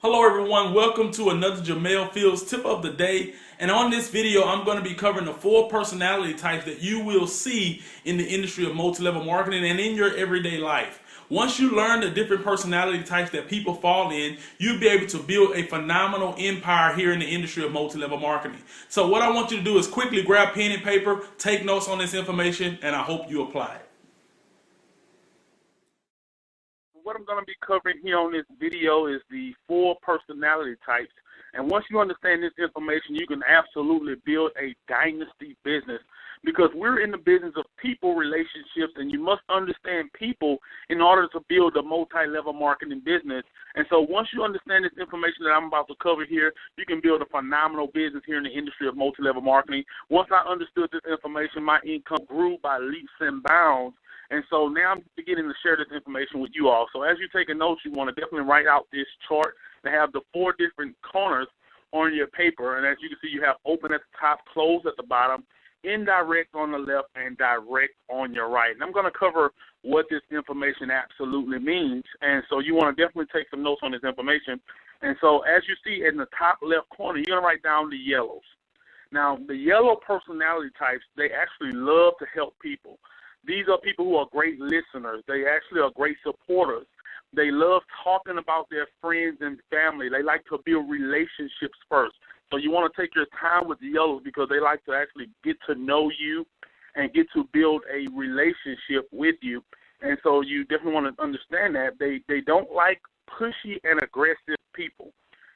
Hello everyone, welcome to another Jamel Fields tip of the day. And on this video, I'm going to be covering the 4 personality types that you will see in the industry of multi-level marketing and in your everyday life. Once you learn the different personality types that people fall in, you'll be able to build a phenomenal empire here in the industry of multi-level marketing. So what I want you to do is quickly grab pen and paper, take notes on this information, and I hope you apply it. What I'm going to be covering here on this video is the 4 personality types. And once you understand this information, you can absolutely build a dynasty business, because we're in the business of people relationships, and you must understand people in order to build a multi-level marketing business. And so once you understand this information that I'm about to cover here, you can build a phenomenal business here in the industry of multi-level marketing. Once I understood this information, my income grew by leaps and bounds. And so now I'm beginning to share this information with you all. So as you're taking notes, you want to definitely write out this chart to have the 4 different corners on your paper. And as you can see, you have open at the top, close at the bottom, indirect on the left, and direct on your right. And I'm going to cover what this information absolutely means. And so you want to definitely take some notes on this information. And so as you see in the top left corner, you're going to write down the yellows. Now, the yellow personality types, they actually love to help people. These are people who are great listeners. They actually are great supporters. They love talking about their friends and family. They like to build relationships first. So you want to take your time with the yellows, because they like to actually get to know you and get to build a relationship with you. And so you definitely want to understand that. They don't like pushy and aggressive people.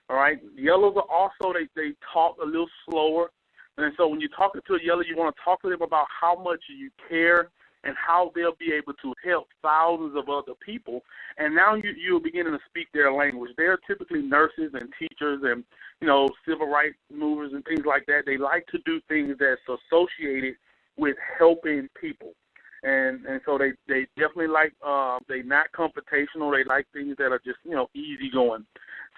All right? Yellows are also, they talk a little slower. And so when you're talking to a yellow, you want to talk to them about how much you care and how they'll be able to help thousands of other people. And now you're beginning to speak their language. They're typically nurses and teachers and, civil rights movers and things like that. They like to do things that's associated with helping people. And so they definitely like, they're not confrontational. They like things that are just, easy going.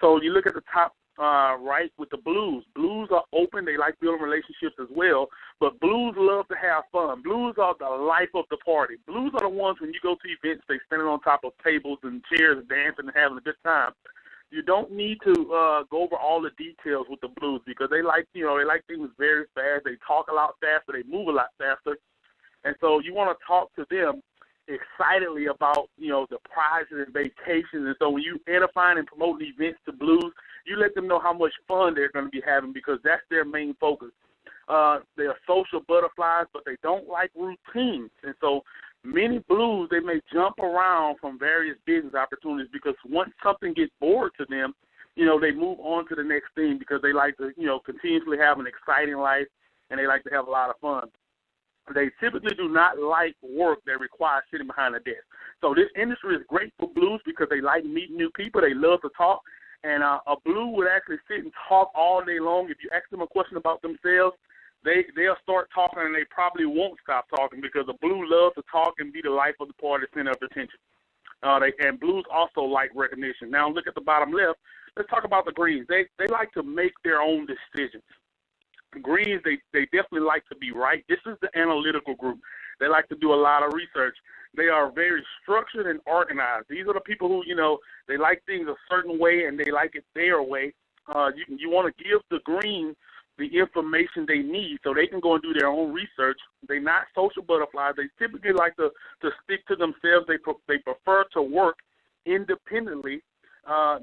So you look at the top right with the blues. Blues are open. They like building relationships as well, but blues love to have fun. Blues are the life of the party. Blues are the ones, when you go to events, they standing on top of tables and chairs, dancing and having a good time. You don't need to go over all the details with the blues, because they like, they like things very fast. They talk a lot faster. They move a lot faster. And so you want to talk to them excitedly about, the prizes and vacations. And so when you edifying and promoting events to blues, you let them know how much fun they're going to be having, because that's their main focus. They are social butterflies, but they don't like routines. And so many blues, they may jump around from various business opportunities, because once something gets bored to them, they move on to the next thing, because they like to, continuously have an exciting life, and they like to have a lot of fun. They typically do not like work that requires sitting behind a desk. So this industry is great for blues, because they like meeting new people. They love to talk. And a blue would actually sit and talk all day long. If you ask them a question about themselves, they'll start talking, and they probably won't stop talking, because a blue loves to talk and be the life of the party, center of attention. And blues also like recognition. Now look at the bottom left. Let's talk about the greens. They like to make their own decisions. Greens, they definitely like to be right. This is the analytical group. They like to do a lot of research. They are very structured and organized. These are the people who, they like things a certain way, and they like it their way. You want to give the green the information they need so they can go and do their own research. They're not social butterflies. They typically like to stick to themselves. They prefer to work independently.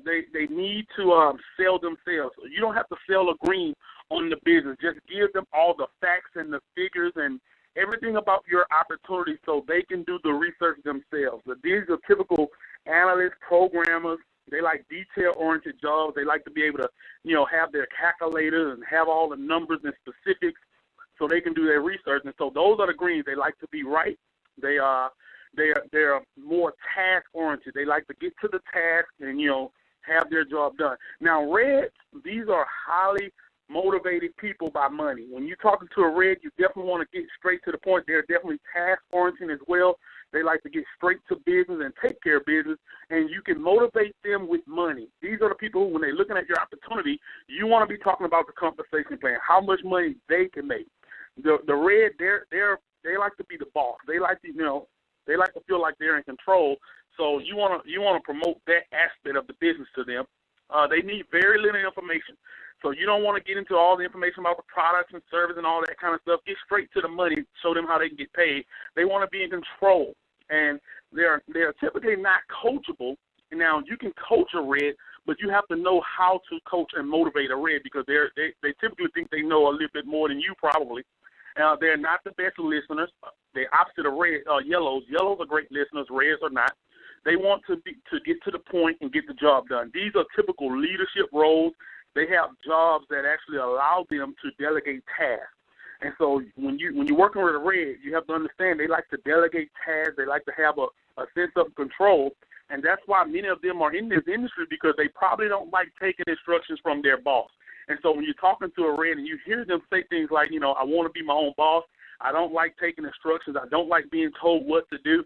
They need to sell themselves. You don't have to sell a green on the business. Just give them all the facts and the figures and everything about your opportunity, so they can do the research themselves. But these are typical analysts, programmers. They like detail-oriented jobs. They like to be able to, have their calculators and have all the numbers and specifics so they can do their research. And so those are the greens. They like to be right. They're more task-oriented. They like to get to the task and, have their job done. Now, reds, these are highly motivated people by money. When you're talking to a red, you definitely want to get straight to the point. They're definitely task-oriented as well. They like to get straight to business and take care of business, and you can motivate them with money. These are the people who, when they're looking at your opportunity, you want to be talking about the compensation plan, how much money they can make. The red, they like to be the boss. They like to, they like to feel like they're in control. So you want to promote that aspect of the business to them. They need very little information. So you don't want to get into all the information about the products and service and all that kind of stuff. Get straight to the money. Show them how they can get paid. They want to be in control, and they're typically not coachable. Now you can coach a red, but you have to know how to coach and motivate a red, because they typically think they know a little bit more than you probably. They're not the best listeners. They're opposite of yellows. Yellows are great listeners. Reds are not. They want to get to the point and get the job done. These are typical leadership roles. They have jobs that actually allow them to delegate tasks. And so when you're working with a red, you have to understand they like to delegate tasks. They like to have a sense of control. And that's why many of them are in this industry, because they probably don't like taking instructions from their boss. And so when you're talking to a red and you hear them say things like, I want to be my own boss. I don't like taking instructions. I don't like being told what to do.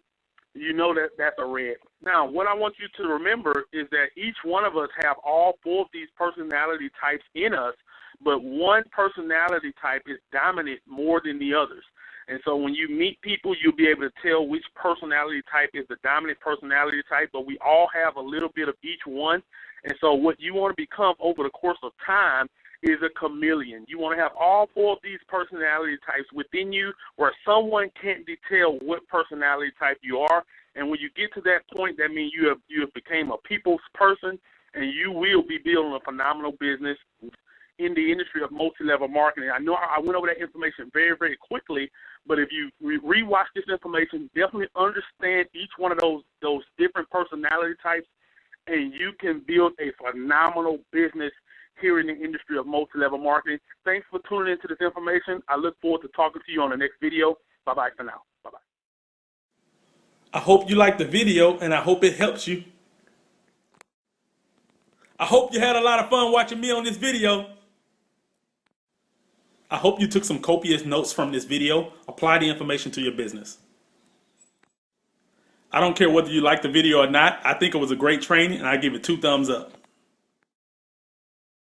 You know that's a red. Now, what I want you to remember is that each one of us have all four of these personality types in us, but one personality type is dominant more than the others. And so when you meet people, you'll be able to tell which personality type is the dominant personality type, but we all have a little bit of each one. And so what you want to become over the course of time is a chameleon. You want to have all four of these personality types within you, where someone can't detail what personality type you are. And when you get to that point, that means you have become a people's person, and you will be building a phenomenal business in the industry of multi-level marketing. I know I went over that information very, very quickly, but if you rewatch this information, definitely understand each one of those different personality types, and you can build a phenomenal business here in the industry of multi-level marketing. Thanks for tuning into this information. I look forward to talking to you on the next video. Bye-bye for now. Bye-bye. I hope you liked the video, and I hope it helps you. I hope you had a lot of fun watching me on this video. I hope you took some copious notes from this video. Apply the information to your business. I don't care whether you like the video or not. I think it was a great training, and I give it 2 thumbs up.